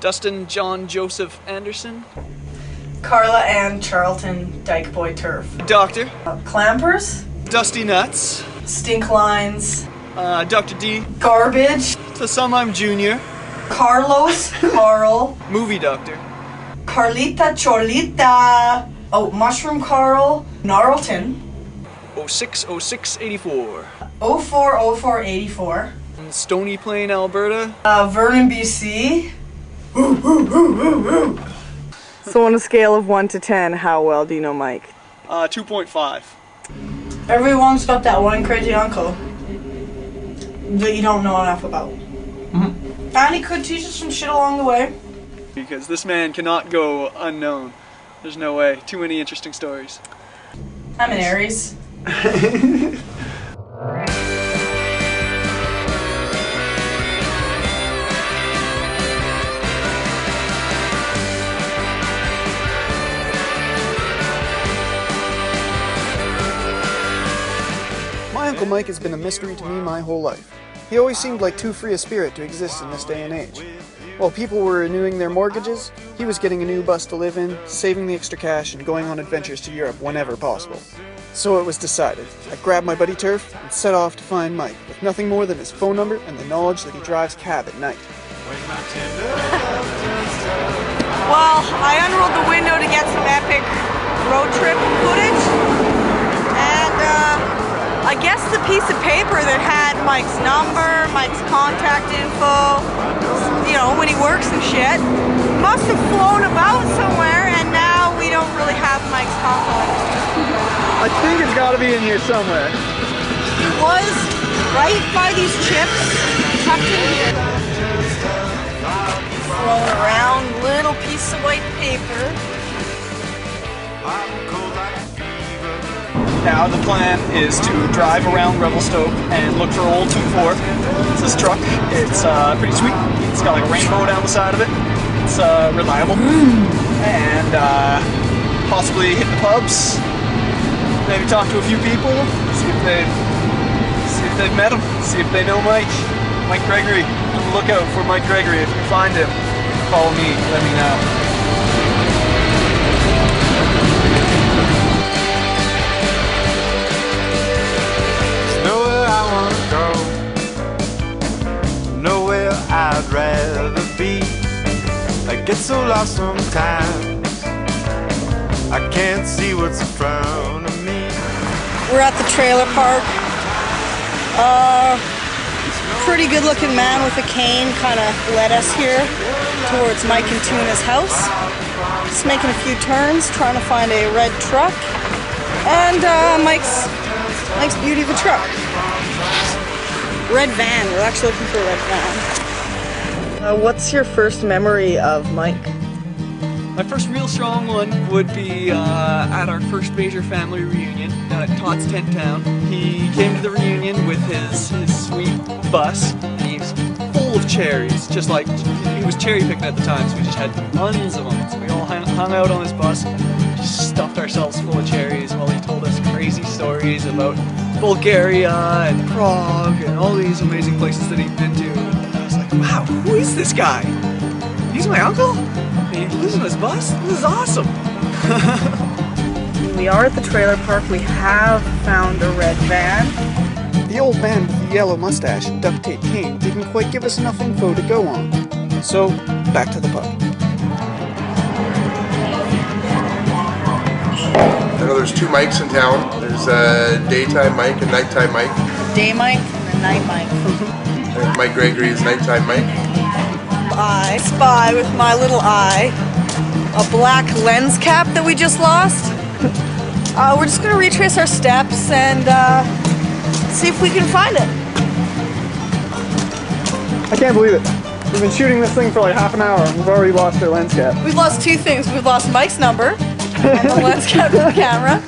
Dustin John Joseph Anderson. Carla Ann Charlton Dykeboy Turf. Doctor. Clampers. Dusty Nuts. Stink Lines. Dr. D. Garbage. To some I'm Junior. Carlos. Carl. Movie Doctor. Carlita Cholita. Oh, Mushroom Carl. Gnarlton. 060684. 040484. Stony Plain, Alberta. Vernon, B.C. So on a scale of 1 to 10, how well do you know Mike? 2.5. Everyone's got that one crazy uncle that you don't know enough about. Mm-hmm. And he could teach us some shit along the way. Because this man cannot go unknown. There's no way. Too many interesting stories. I'm an Aries. My Uncle Mike has been a mystery to me my whole life. He always seemed like too free a spirit to exist in this day and age. While people were renewing their mortgages, he was getting a new bus to live in, saving the extra cash, and going on adventures to Europe whenever possible. So it was decided. I grabbed my buddy Turf and set off to find Mike, with nothing more than his phone number and the knowledge that he drives cab at night. Well, I unrolled the window to get some epic road trip footage, and I guess the piece of paper that had Mike's number, Mike's contact info, you know, when he works and shit, must have flown about somewhere, and now we don't really have Mike's contact. I think it's got to be in here somewhere. He was right by these chips, tucked in here. Thrown around, little piece of white paper. Now the plan is to drive around Revelstoke and look for old 2-4. It's this truck. It's pretty sweet. It's got like a rainbow down the side of it. It's reliable. And possibly hit the pubs. Maybe talk to a few people. See if they've met him. See if they know Mike. Mike Gregory. Look out for Mike Gregory. If you find him, call me. Let me know. I'd rather be. I get so lost sometimes I can't see what's in front of me. We're at the trailer park. Pretty good looking man with a cane kind of led us here towards Mike and Tuna's house. Just making a few turns, trying to find a red truck. And Mike's beauty of a truck. Red van. We're actually looking for a red van. What's your first memory of Mike? My first real strong one would be at our first major family reunion at Todd's Tent Town. He came to the reunion with his sweet bus, and he was full of cherries, just like he was cherry picking at the time, so we just had tons of them. So we all hung out on his bus, just stuffed ourselves full of cherries while he told us crazy stories about Bulgaria and Prague and all these amazing places that he'd been to. Wow, who is this guy? He's my uncle? He lives on his bus? This is awesome! We are at the trailer park. We have found a red van. The old man with the yellow mustache and duct tape cane didn't quite give us enough info to go on. So, back to the pub. I know there's two mics in town. There's a daytime mic and nighttime mic. Day Mike and the night Mike. Mike Gregory is nighttime Mike. I spy with my little eye a black lens cap that we just lost. We're just gonna retrace our steps and see if we can find it. I can't believe it. We've been shooting this thing for like half an hour and we've already lost our lens cap. We've lost two things. We've lost Mike's number and the lens cap of the camera.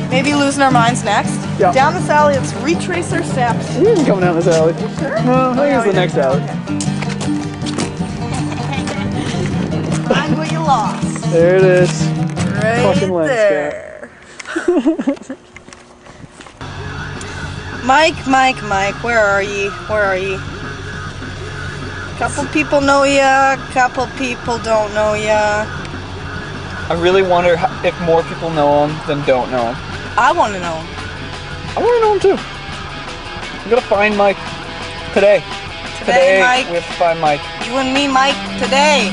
Maybe losing our minds next. Yeah. Down this alley, let's retrace our steps. We isn't coming down this alley. Sure? No, I think it's the next alley. Find what you lost. There it is. Right Fucking lens there. Mike, where are ye? Where are ye? Couple people know ya, couple people don't know ya. I really wonder if more people know him than don't know him. I want to know him. I want to know him too. I'm gonna find Mike today. Today, Mike. We have to find Mike. You and me, Mike, today.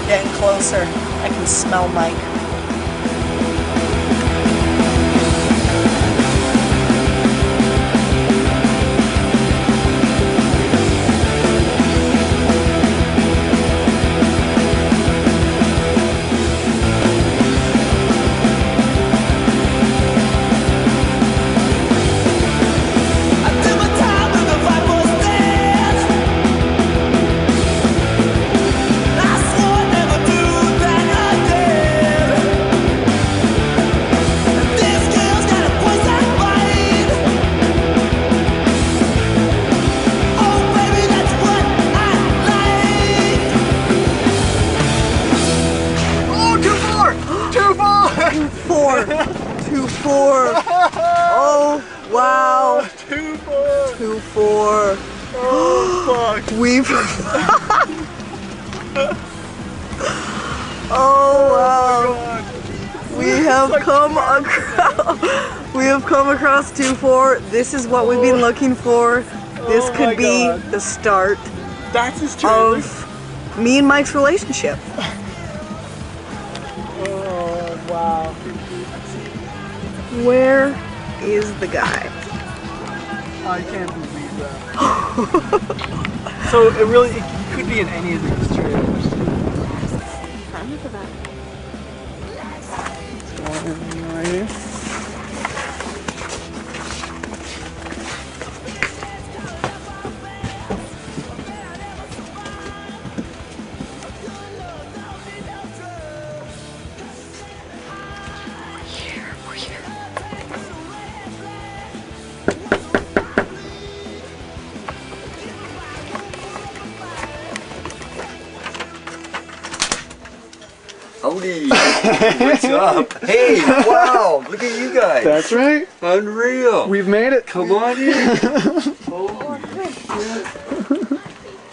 Getting closer. I can smell Mike. Four. 2-4. Oh, wow. 2-4. 2-4. Oh fuck. We've. Oh wow. We have come across. We have come across 2-4. This is what we've been looking for. This Oh my could be God. the start That's his trailer. of me and Mike's relationship. Oh wow. Where is the guy? I can't believe that. So it could be in any of these trailers. One right here. Howdy! What's up? Hey, wow! Look at you guys! That's right. Unreal! We've made it. Come on in! Holy shit!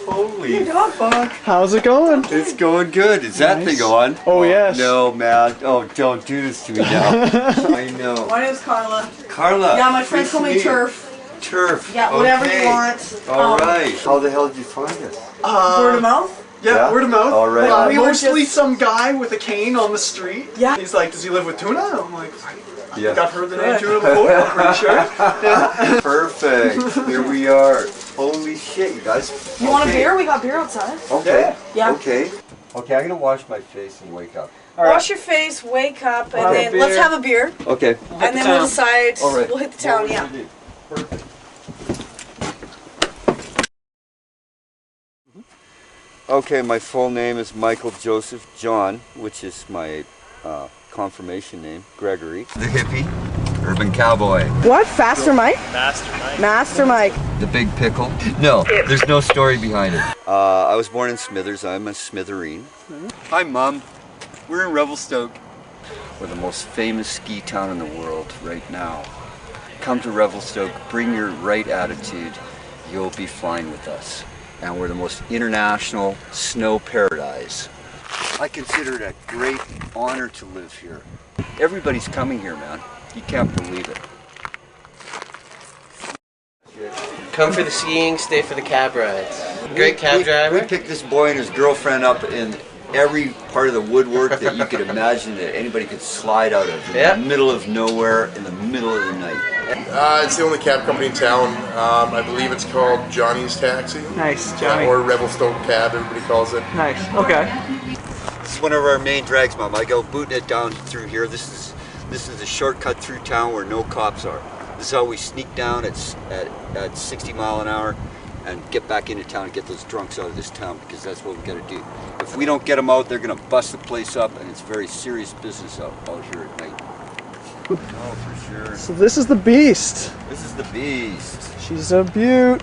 Holy fuck! How's it going? It's going good. Is that Nice. thing on? Oh, yes. No, man. Oh, don't do this to me now. I know. My name's Carla. Carla! Yeah, my friends nice call to me meet you. Turf. Turf. Yeah, whatever okay. you want. Alright. How the hell did you find us? Word of mouth? Yeah, Yeah? word of mouth. All right. Like, we were mostly just- some guy with a cane on the street. Yeah. He's like, does he live with Tuna? I'm like, I Yeah. think I've heard the name Tuna before, I'm pretty sure. Perfect. Here we are. Holy shit, you guys. You want a beer? We got beer outside. Okay. Yeah. Okay. Okay, I'm gonna wash my face and wake up. Wash your face, wake up, and Have a then let's beer. have a beer. Okay. And then we'll decide. All right. We'll hit the town, yeah. Perfect. Okay, my full name is Michael Joseph John, which is my confirmation name, Gregory. The hippie, urban cowboy. What? Faster Mike? Master Mike. The big pickle. No, there's no story behind it. I was born in Smithers. I'm a Smitherine. Hi, Mom. We're in Revelstoke. We're the most famous ski town in the world right now. Come to Revelstoke, bring your right attitude, you'll be fine with us. And we're the most international snow paradise. I consider it a great honor to live here. Everybody's coming here, man. You can't believe it. Come for the skiing, stay for the cab rides. Great cab driver. We picked this boy and his girlfriend up in every part of the woodwork that you could imagine that anybody could slide out of. In the middle of nowhere, in the middle of the night. It's the only cab company in town. I believe it's called Johnny's Taxi. Nice, Johnny. Or Revelstoke Cab, everybody calls it. Nice, okay. This is one of our main drags, Mom. I go booting it down through here. This is a shortcut through town where no cops are. This is how we sneak down at 60 mile an hour and get back into town and get those drunks out of this town, because that's what we got to do. If we don't get them out, they're going to bust the place up, and it's very serious business out here at night. Oh, for sure. So this is the Beast. This is the Beast. She's a beaut.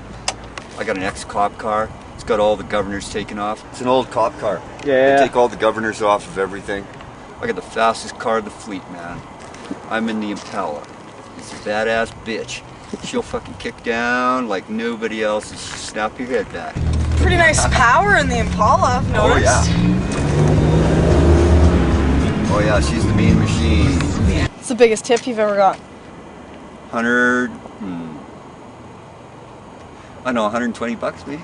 I got an ex-cop car. It's got all the governors taken off. It's an old cop car. Yeah. They take all the governors off of everything. I got the fastest car in the fleet, man. I'm in the Impala. It's a badass bitch. She'll fucking kick down like nobody else and she'll snap your head back. Pretty nice power in the Impala, I've Oh noticed. yeah. Oh yeah, she's the mean machine. What's the biggest tip you've ever got? 100, I don't know, 120 bucks maybe?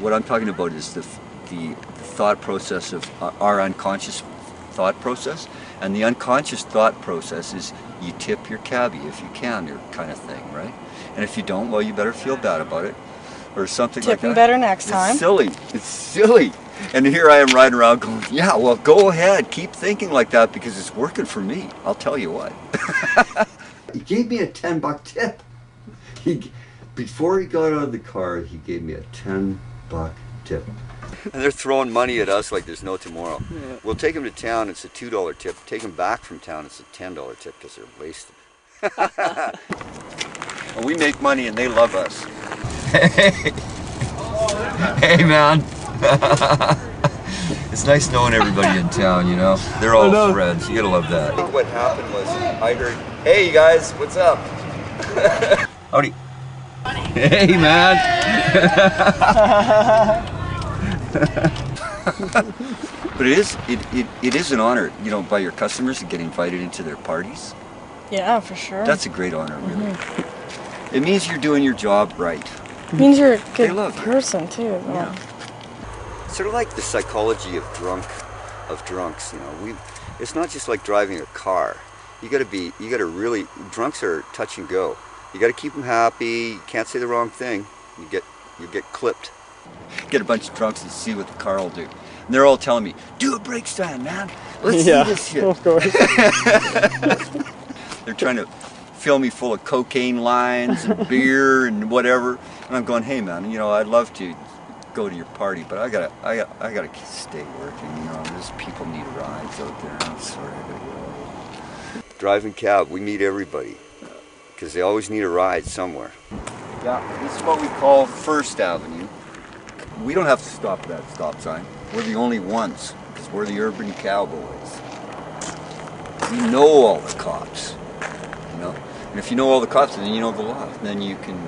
What I'm talking about is the thought process of our unconscious thought process. And the unconscious thought process is you tip your cabbie if you can, or kind of thing, right? And if you don't, well, you better feel bad about it, or something like that. Tip him better next time. It's silly. It's silly. And here I am riding around going, yeah, well, go ahead. Keep thinking like that because it's working for me. I'll tell you what. He gave me a $10 tip. Before he got out of the car, he gave me a $10 tip. And they're throwing money at us like there's no tomorrow. Yeah. We'll take them to town, it's a $2 tip. Take them back from town, it's a $10 tip because they're wasted. And we make money and they love us. Hey, hey man. It's nice knowing everybody in town, you know? They're all friends, you gotta love that. I think what happened was I heard, hey you guys, what's up? Howdy. Hey man. But it is an honor, you know, by your customers to get invited into their parties. Yeah, for sure. That's a great honor, really. It means you're doing your job right. It means you're a They good love you. person too. Yeah. Sort of like the psychology of drunks, you know. It's not just like driving a car. You gotta really, drunks are touch and go. You gotta keep them happy. You can't say the wrong thing. You get clipped. Get a bunch of drunks and see what the car will do. And they're all telling me, do a brake stand, man. Let's see this shit. Of course. They're trying to fill me full of cocaine lines and beer and whatever. And I'm going, hey man, you know, I'd love to go to your party, but I gotta stay working, you know. There's people need rides out there. I'm sorry, I gotta go. Driving cab, we meet everybody. Because they always need a ride somewhere. Yeah, this is what we call First Avenue. We don't have to stop at that stop sign. We're the only ones, because we're the urban cowboys. We know all the cops, you know? And if you know all the cops, then you know the law. Then you can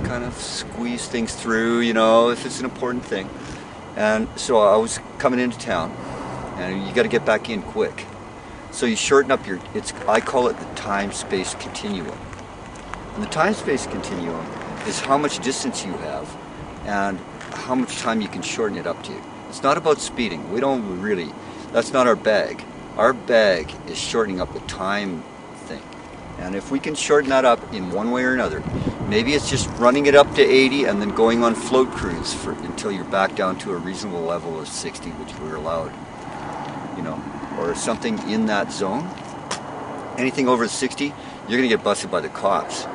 kind of squeeze things through, you know, if it's an important thing. And so I was coming into town, and you got to get back in quick. So you shorten up I call it the time-space continuum. And the time-space continuum is how much distance you have and how much time you can shorten it up to. It's not about speeding. We don't really, that's not our bag. Our bag is shortening up the time thing. And if we can shorten that up in one way or another, maybe it's just running it up to 80 and then going on float cruise until you're back down to a reasonable level of 60, which we're allowed, you know, or something in that zone. Anything over 60, you're gonna get busted by the cops.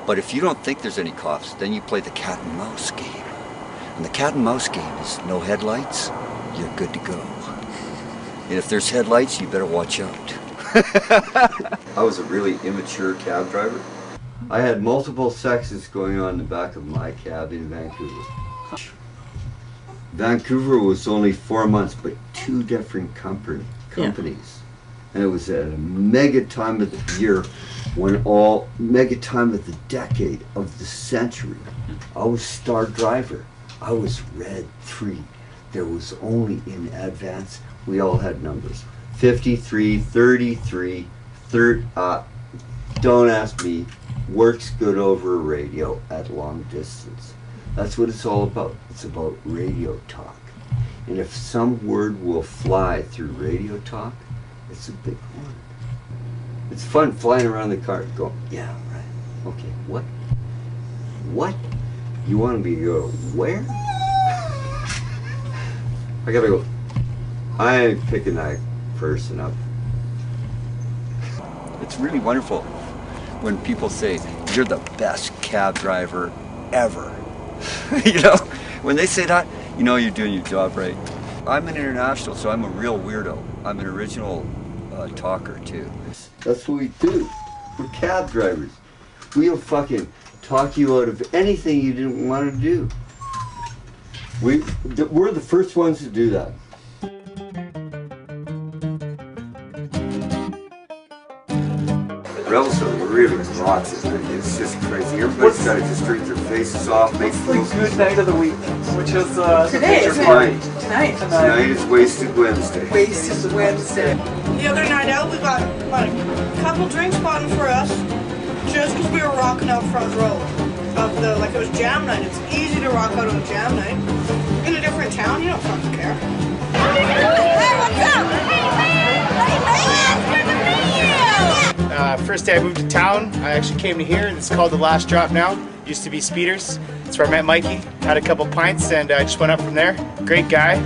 But if you don't think there's any cops, then you play the cat and mouse game. And the cat and mouse game is no headlights, you're good to go. And if there's headlights, you better watch out. I was a really immature cab driver. I had multiple sexes going on in the back of my cab in Vancouver. Vancouver was only 4 months, but 2 different companies. And it was at a mega time of the year mega time of the decade, of the century. I was star driver. I was red 3. There was only in advance, we all had numbers. 53, 33, don't ask me, works good over radio at long distance. That's what it's all about. It's about radio talk. And if some word will fly through radio talk, it's a big one. It's fun flying around the car going, yeah, right, okay, what? What? You want me to go where? I gotta go, I ain't picking that person up. It's really wonderful when people say, you're the best cab driver ever. You know, when they say that, you know you're doing your job right. I'm an international, so I'm a real weirdo. I'm an original talker too. That's what we do. We're cab drivers. We'll fucking talk you out of anything you didn't want to do. We're the first ones to do that. Revelstoke really rocks it. It's just crazy. Everybody's got to just drink their faces off, make What's the good night of the week? Which is Today, isn't it? Tonight. Tonight is Wasted Wednesday. Wasted Wednesday. The other night out, we got like a couple drinks bought for us just because we were rocking out front row of the, like it was jam night. It's easy to rock out on a jam night. In a different town, you don't fucking care. Hey, what's up? Hey, man! Hey, man! Good to meet you! First day I moved to town, I actually came to here, and it's called The Last Drop now. Used to be Speeders. That's where I met Mikey. Had a couple pints, and I just went up from there. Great guy.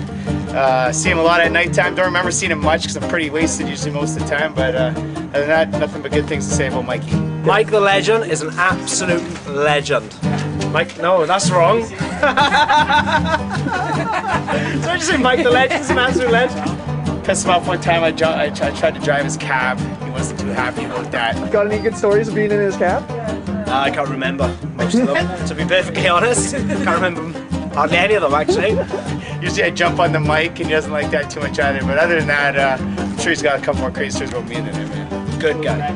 See him a lot at nighttime. Don't remember seeing him much because I'm pretty wasted usually most of the time, but other than that, nothing but good things to say about Mikey. Mike the Legend is an absolute legend. Mike, no, that's wrong. So I just say Mike the Legend is an absolute legend. Pissed him off one time, I tried to drive his cab. He wasn't too happy about that. Got any good stories of being in his cab? I can't remember most of them, to be perfectly honest. Can't remember hardly any of them, actually. Usually I jump on the mic and he doesn't like that too much either, but other than that, I'm sure he's got a couple more crazy stories about me than him, man. Good guy.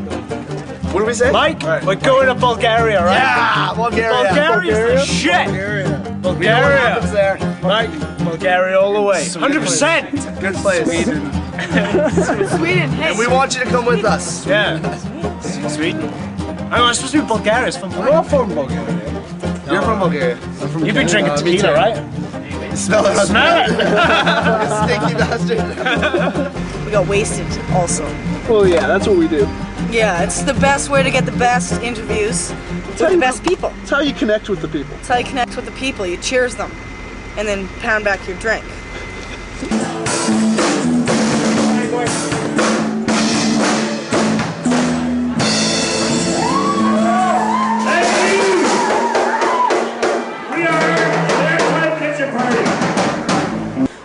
What do we say? Mike, right. We're going to Bulgaria, right? Yeah, Bulgaria. Bulgaria's the shit. Bulgaria. There. Mike, Bulgaria all the way. 100%. Good place. Sweden. Sweden, hey. And we want you to come with us. Yeah. Sweden. I'm supposed to be Bulgaria. It's from Bulgaria. We're from Bulgaria. You're from Bulgaria. I'm from You've been drinking tequila, right? Smell it. Smell it. Stinky bastard. We got wasted also. Well, yeah, that's what we do. Yeah, it's the best way to get the best interviews with the best people. It's how you connect with the people. It's how you connect with the people. You cheers them and then pound back your drink.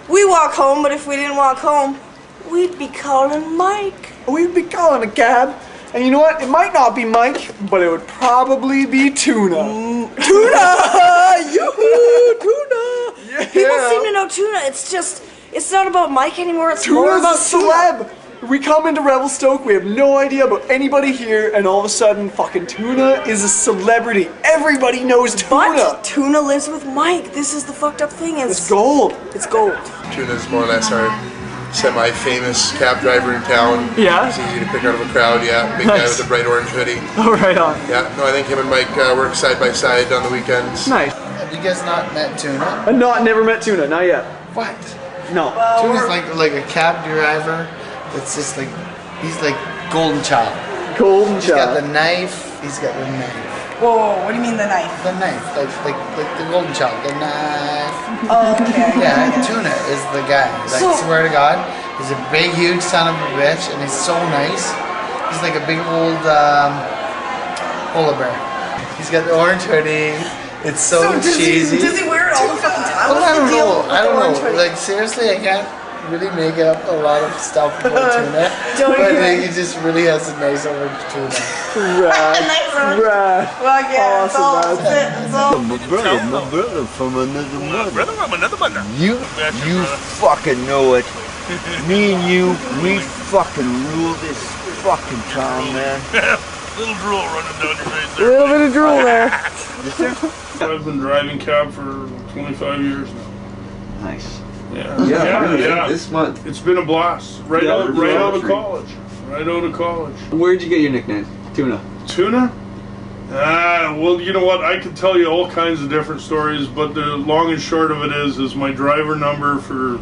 We walk home, but if we didn't walk home, we'd be calling Mike. We'd be calling a cab. And you know what? It might not be Mike, but it would probably be Tuna. Tuna! Yoo-hoo! Tuna! Yeah. People seem to know Tuna. It's not about Mike anymore. It's more Tuna's about a celeb. We come into Revelstoke, we have no idea about anybody here, and all of a sudden, fucking Tuna is a celebrity. Everybody knows Tuna. But Tuna lives with Mike. This is the fucked up thing. It's gold. It's gold. Tuna's more or less our semi-famous cab driver in town. Yeah? He's easy to pick out of a crowd, yeah. Big guy with a bright orange hoodie. Oh, right on. Yeah, no, I think him and Mike work side by side on the weekends. Nice. Have you guys not met Tuna? Never met Tuna, not yet. What? No. Tuna's like a cab driver. It's just like, he's like golden child. Golden He's got child. the knife. He's got the knife. Whoa, what do you mean the knife? The knife, like the golden child. The knife. Oh, okay. Yeah, Tuna is the guy. Like, So- swear to God, he's a big, huge son of a bitch, and he's so nice. He's like a big old polar bear. He's got the orange hoodie. It's so cheesy. Does he wear it all the fucking time? Well, What's I the don't deal know. with I the don't orange know. hoodie? Like, seriously, I can't really make up a lot of stuff about Tuna. Don't But you? he just really has a nice orange Tuna. Rad. Well, yeah, it's all, Awesome, it's all. My brother from another mother. You fucking know it. Me and you, we fucking rule this fucking town, man. Little drool running down your face A there. little bit of drool there. I've been driving cab for 25 years now. Nice. Yeah. This month. It's been a blast. Right out of college. Right out of college. Where'd you get your nickname? Tuna. Tuna? Well, you know what? I could tell you all kinds of different stories, but the long and short of it is my driver number for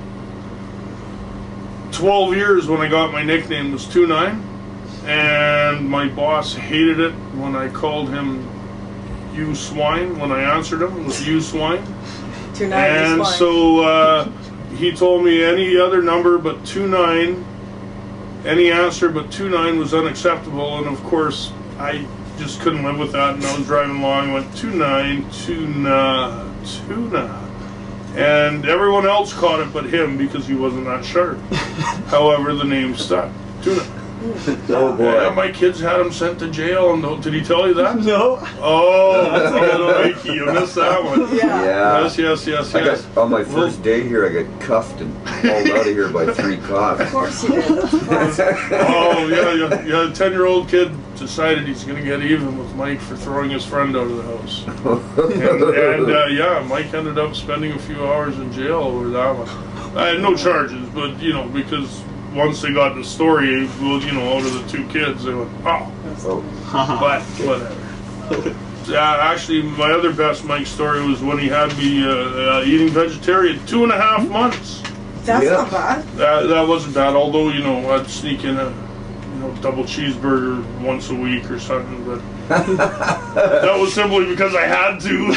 12 years when I got my nickname was 29, and my boss hated it when I called him "you swine." When I answered him, it was "you swine." 29 And is fine. so he told me any other number but 29, any answer but 29 was unacceptable. And of course, I just couldn't live with that, and I was driving along and went, tuna, tuna, tuna. And everyone else caught it but him because he wasn't that sharp. However, the name stuck. Tuna. Oh boy. Yeah, my kids had him sent to jail. And did he tell you that? No. Oh, Mikey, you missed that one. Yeah. Yes. I got, on my first day here, I got cuffed and hauled out of here by 3 cops. Of course you did. Oh, yeah. A 10-year-old kid decided he's going to get even with Mike for throwing his friend out of the house. and Mike ended up spending a few hours in jail over that one. I had no charges, but, because once they got the story, out of the 2 kids, they went, oh. But whatever. Actually, my other best Mike story was when he had me eating vegetarian 2.5 months. That's not bad. That wasn't bad, although, I'd sneak in a double cheeseburger once a week or something, but that was simply because I had to.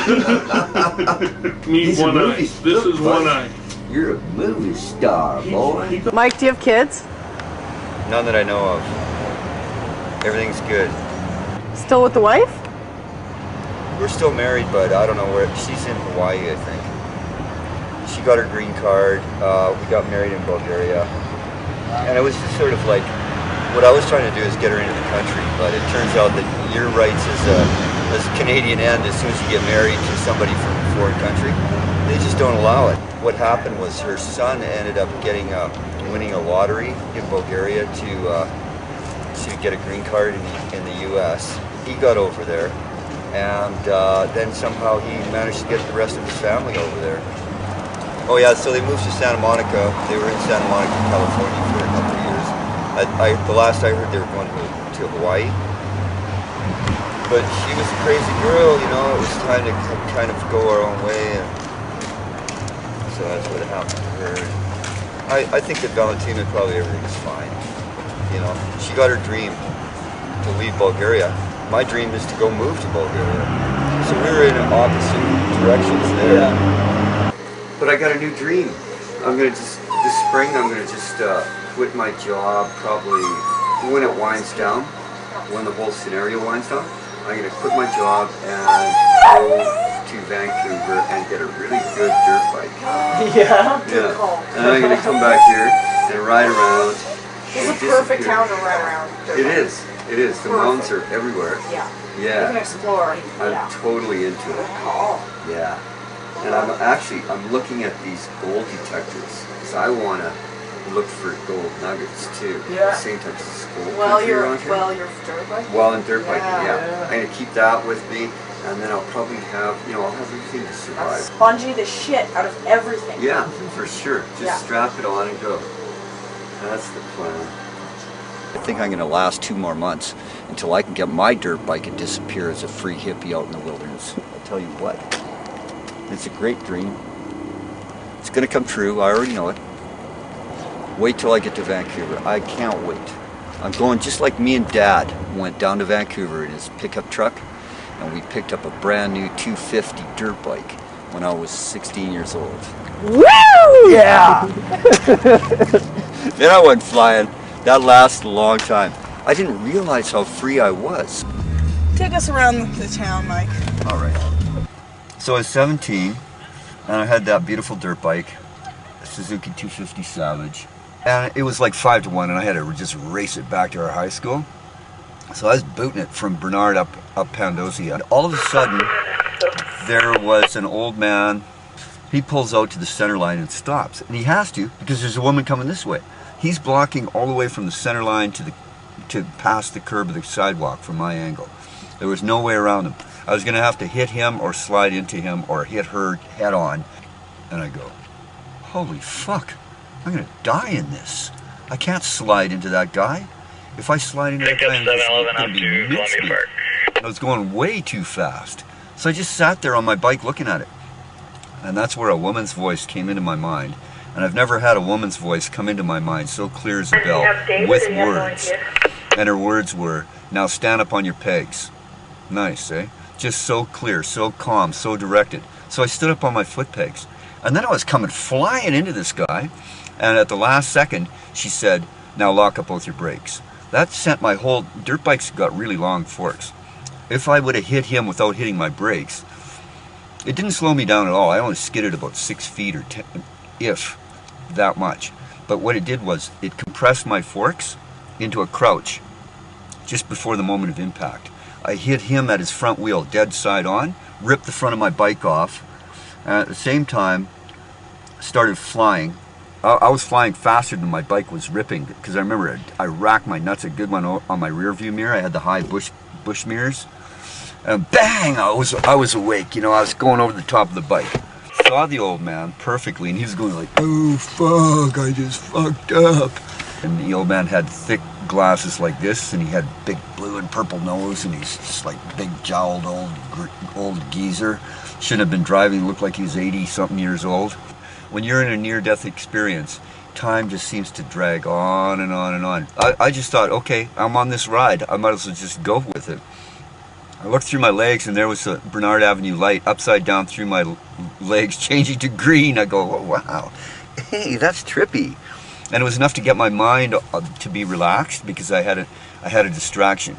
Me, one eye. This is one eye. You're a movie star, boy. Mike, do you have kids? None that I know of. Everything's good. Still with the wife? We're still married, but I don't know where. She's in Hawaii, I think. She got her green card. We got married in Bulgaria. And it was just sort of like, what I was trying to do is get her into the country, but it turns out that your rights as a Canadian end, as soon as you get married to somebody from a foreign country, they just don't allow it. What happened was her son ended up winning a lottery in Bulgaria to get a green card in the U.S. He got over there, and then somehow he managed to get the rest of his family over there. Oh yeah, so they moved to Santa Monica. They were in Santa Monica, California for a couple of years. The last I heard, they were going to Hawaii. But she was a crazy girl, it was time to kind of go our own way, and so that's what happened to her. I think that Valentina, probably everything is fine. She got her dream to leave Bulgaria. My dream is to go move to Bulgaria. So we were in opposite directions there. Yeah. But I got a new dream. This spring, I'm going to just quit my job, probably when it winds down, when the whole scenario winds down. I'm going to quit my job and go to Vancouver and get a really good dirt bike. Yeah? Good call. And I'm going to come back here and ride around. This is a perfect town to ride around. It is. It is. The mountains are everywhere. Yeah. Yeah. You can explore. I'm totally into it. Good call. Yeah. And I'm looking at these gold detectors because I want to look for gold nuggets too. Yeah. At the same time, it's gold. Well, you're dirt biking. Well, in dirt biking, yeah. I'm gonna keep that with me, and then I'll probably have, I'll have everything to survive. Spongy the shit out of everything. Yeah, for sure. Just strap it on and go. That's the plan. I think I'm gonna last 2 more months until I can get my dirt bike and disappear as a free hippie out in the wilderness. I'll tell you what. It's a great dream. It's going to come true. I already know it. Wait till I get to Vancouver. I can't wait. I'm going just like me and Dad went down to Vancouver in his pickup truck, and we picked up a brand new 250 dirt bike when I was 16 years old. Woo! Yeah! Then I went flying. That lasted a long time. I didn't realize how free I was. Take us around the town, Mike. All right. So I was 17, and I had that beautiful dirt bike, Suzuki 250 Savage, and it was like 5 to 1, and I had to just race it back to our high school. So I was booting it from Bernard up Pandosia, and all of a sudden, there was an old man. He pulls out to the center line and stops, and he has to because there's a woman coming this way. He's blocking all the way from the center line to past the curb of the sidewalk from my angle. There was no way around him. I was going to have to hit him or slide into him or hit her head on. And I go, holy fuck, I'm going to die in this. I can't slide into that guy. If I slide into that guy, it's going to be mincemeat. I was going way too fast. So I just sat there on my bike looking at it. And that's where a woman's voice came into my mind. And I've never had a woman's voice come into my mind so clear as a bell with words. And her words were, now stand up on your pegs. Nice, eh? Just so clear, so calm, so directed. So I stood up on my foot pegs. And then I was coming flying into this guy. And at the last second, she said, now lock up both your brakes. That sent my whole, dirt bikes got really long forks. if I would have hit him without hitting my brakes, it didn't slow me down at all. I only skidded about 6 feet or 10, if that much. But what it did was it compressed my forks into a crouch just before the moment of impact. I hit him at his front wheel, dead side on, ripped the front of my bike off, and at the same time started flying. I was flying faster than my bike was ripping, because I remember I racked my nuts a good one on my rear view mirror. I had the high bush mirrors, and bang, I was awake. You know, I was going over the top of the bike. Saw the old man perfectly, and he was going like, "Oh fuck, I just fucked up." And the old man had thick glasses like this, and he had big blue and purple nose, and he's just like big jowled old geezer. Shouldn't have been driving. Looked like he was 80-something years old. When you're in a near-death experience, time just seems to drag on and on and on. I just thought, okay, I'm on this ride. I might as well just go with it. I looked through my legs, and there was a Bernard Avenue light upside down through my legs, changing to green. I go, oh, wow, hey, that's trippy. And it was enough to get my mind to be relaxed, because I had a distraction.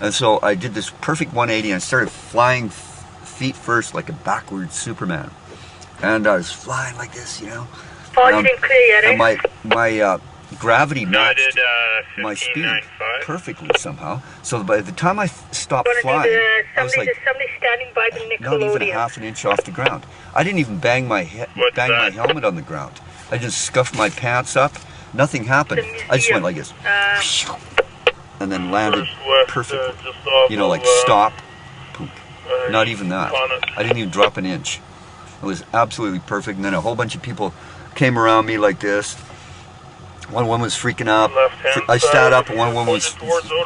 And so I did this perfect 180, and I started flying feet first like a backward Superman. And I was flying like this, you know. And my gravity matched my speed perfectly somehow. So by the time I stopped flying, I was like not even a half an inch off the ground. I didn't even bang my helmet on the ground. I just scuffed my pants up. Nothing happened. I just went like this, and then landed perfectly. You know, like stop, poop. Not even that. I didn't even drop an inch. It was absolutely perfect. And then a whole bunch of people came around me like this. One woman was freaking out. I sat up, and one woman was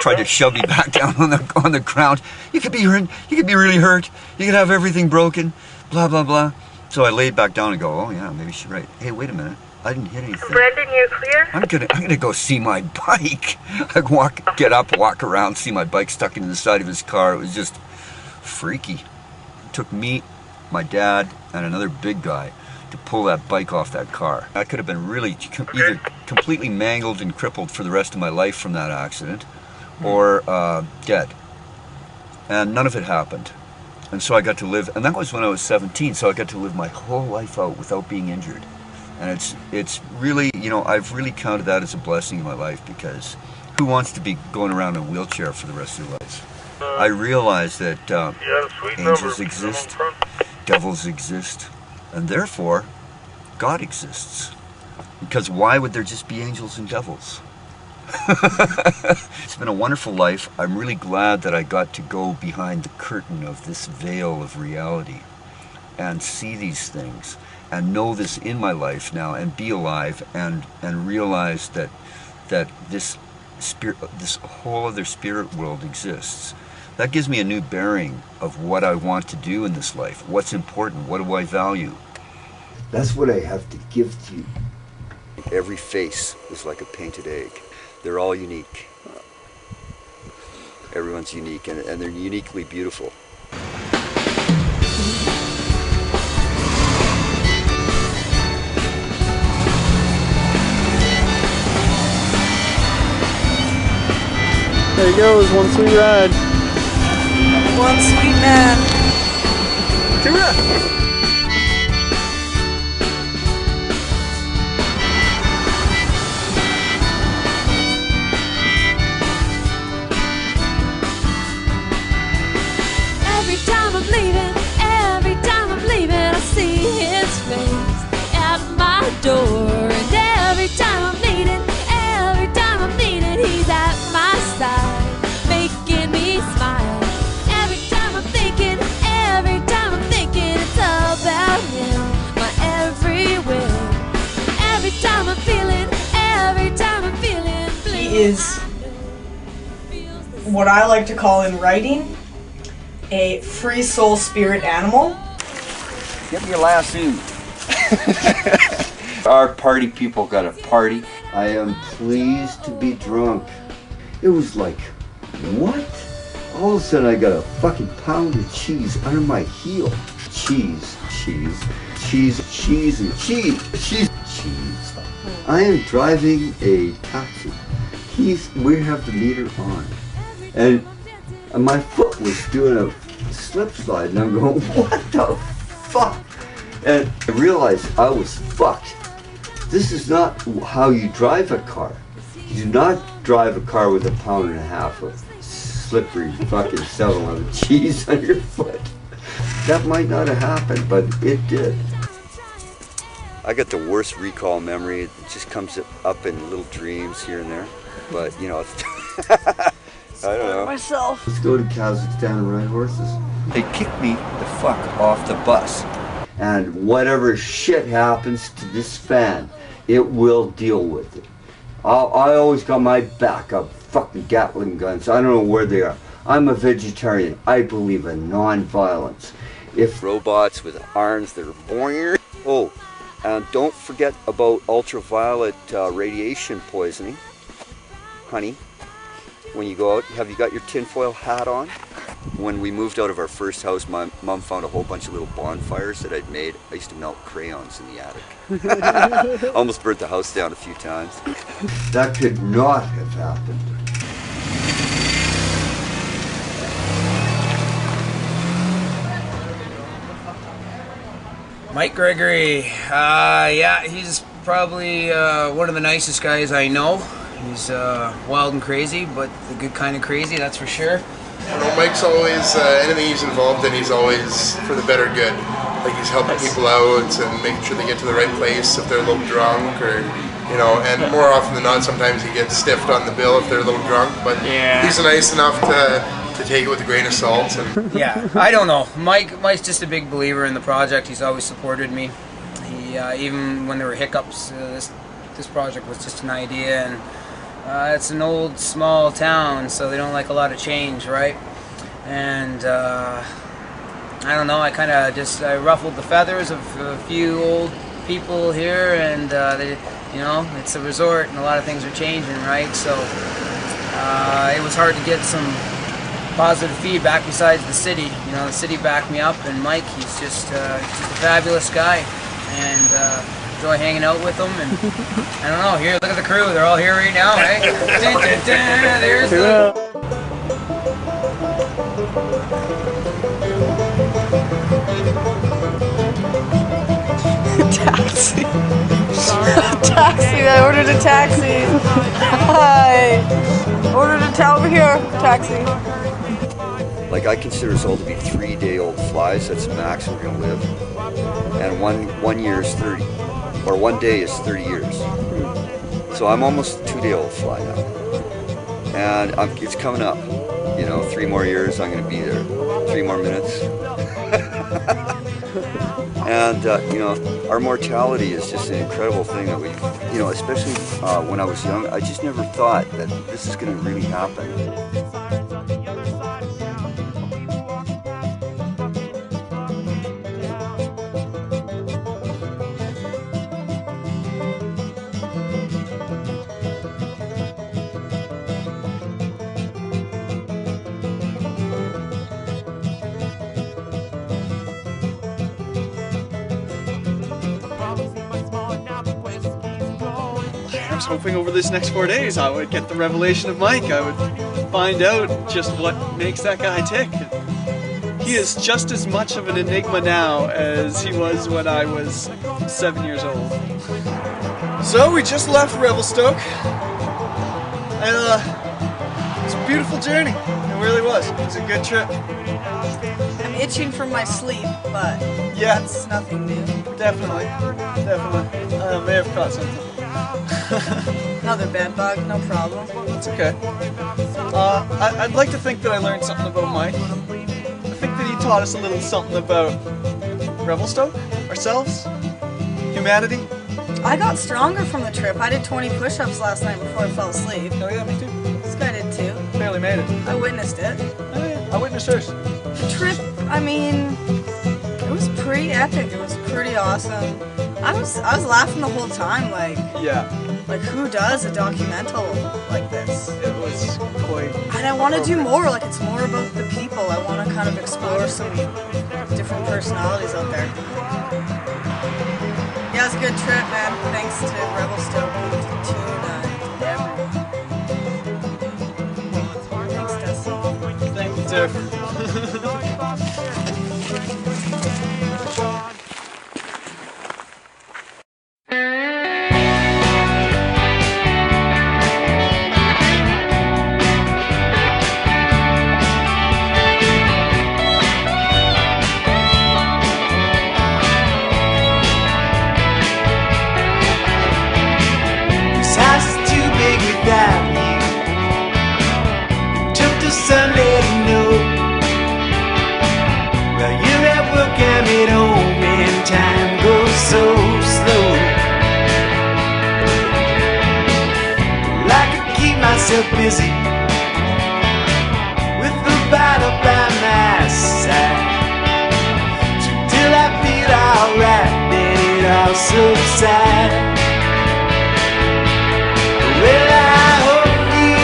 trying to shove me back down on the ground. You could be hurt. You could be really hurt. You could have everything broken. Blah blah blah. So I laid back down and go, oh yeah, maybe she's right. Hey, wait a minute. I didn't hit anything. Brendan, you're clear? I'm gonna go see my bike. I get up, walk around, see my bike stuck into the side of his car. It was just freaky. It took me, my dad, and another big guy to pull that bike off that car. I could have been really either completely mangled and crippled for the rest of my life from that accident, or dead. And none of it happened. And so I got to live, and that was when I was 17, so I got to live my whole life out without being injured. And it's really, you know, I've really counted that as a blessing in my life, because who wants to be going around in a wheelchair for the rest of their lives? I realize that angels exist, devils exist, and therefore God exists. Because why would there just be angels and devils? It's been a wonderful life. I'm really glad that I got to go behind the curtain of this veil of reality and see these things and know this in my life now and be alive and realize that this whole other spirit world exists. That gives me a new bearing of what I want to do in this life. What's important? What do I value? That's what I have to give to you. Every face is like a painted egg. They're all unique. Everyone's unique, and they're uniquely beautiful. There he goes, one sweet ride. One sweet man. Hoorah! Every time I'm leaving, I see his face at my door. And every time I'm needing, he's at my side, making me smile. Every time I'm thinking, it's about him, my every will. Every time I'm feeling blue. He is what I like to call in writing a free soul spirit animal. Give me a lasso. Our party people got a party. I am pleased to be drunk. It was like, what? All of a sudden I got a fucking pound of cheese under my heel. Cheese, cheese, cheese, cheese, and cheese, cheese, cheese. I am driving a taxi. We have the meter on. And and my foot was doing a slip slide, and I'm going, what the fuck? And I realized I was fucked. This is not how you drive a car. You do not drive a car with 1.5 pounds of slippery fucking 7-Eleven cheese on your foot. That might not have happened, but it did. I got the worst recall memory. It just comes up in little dreams here and there. But, you know, it's I don't know. Myself. Let's go to Kazakhstan and ride horses. They kicked me the fuck off the bus. And whatever shit happens to this fan, it will deal with it. I always got my backup fucking Gatling guns. I don't know where they are. I'm a vegetarian. I believe in non-violence. If robots with arms that are boring. Oh, and don't forget about ultraviolet radiation poisoning. Honey, when you go out, have you got your tinfoil hat on? When we moved out of our first house, my mom found a whole bunch of little bonfires that I'd made. I used to melt crayons in the attic. Almost burnt the house down a few times. That could not have happened. Mike Gregory, yeah, he's probably one of the nicest guys I know. He's wild and crazy, but the good kind of crazy, that's for sure. You know, Mike's always, anything he's involved in, he's always for the better good. Like he's helping people out and making sure they get to the right place if they're a little drunk, or, you know, and more often than not, sometimes he gets stiffed on the bill if they're a little drunk, but he's nice enough to take it with a grain of salt. And yeah, I don't know. Mike's just a big believer in the project. He's always supported me. He even when there were hiccups, this project was just an idea, and it's an old small town, so they don't like a lot of change, right? And I don't know, I kind of just ruffled the feathers of a few old people here, and they, you know, it's a resort and a lot of things are changing, right? So it was hard to get some positive feedback besides the city. You know, the city backed me up, and Mike, he's just a fabulous guy, and enjoy hanging out with them. And I don't know, here, look at the crew, they're all here right now, eh? Dun, dun, dun, there's the... Taxi. Taxi, I ordered a taxi. Hi. Ordered a over here, taxi. Like, I consider us all to be 3-day-old flies. That's the max we're gonna live. And one year is 30, or 1 day is 30 years. So I'm almost a 2-day-old fly now. And it's coming up. You know, 3 more years, I'm gonna be there. 3 more minutes. And, you know, our mortality is just an incredible thing that we, you know, especially when I was young, I just never thought that this is going to really happen. I was hoping over this next 4 days I would get the revelation of Mike. I would find out just what makes that guy tick. He is just as much of an enigma now as he was when I was 7 years old. So we just left Revelstoke, and it's a beautiful journey. It really was. It was a good trip. I'm itching for my sleep, but yeah, that's nothing new. Definitely. I may have caught something. Another bed bug, no problem. It's okay. I'd like to think that I learned something about Mike. I think that he taught us a little something about Revelstoke, ourselves, humanity. I got stronger from the trip. I did 20 push-ups last night before I fell asleep. Oh yeah, me too. This guy did too. Barely made it. I witnessed it. Oh yeah, I witnessed hers. The trip, I mean, it was pretty epic. It was pretty awesome. I was laughing the whole time, like. Yeah. Like, who does a documental like this? It was quite... And I want to do more, like, it's more about the people. I want to kind of explore some different personalities out there. Yeah, it was a good trip, man. Thanks to Revelstoke and to Tune and everyone. Thanks, Dusty. Thanks. too. This house is too big without you. Took the Sunday to know. Well, you're at work, I'm at home, and time goes so slow. Well, I could keep myself busy with the bottle by my side. So till I feel alright, then it all subsides. Well, I hope you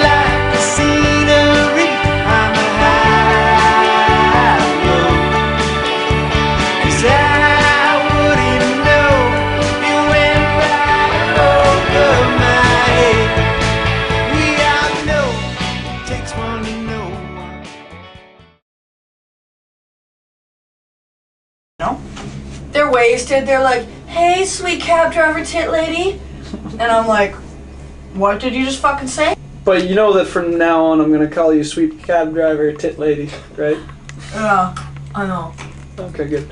like the scenery on the high road, 'cause I wouldn't know it went right over my head. We all know it takes one to know one. No? They're wasted. They're like, hey, sweet cab driver tit lady. And I'm like, what did you just fucking say? But you know that from now on I'm gonna call you sweet cab driver tit lady, right? Yeah, I know. Okay, good.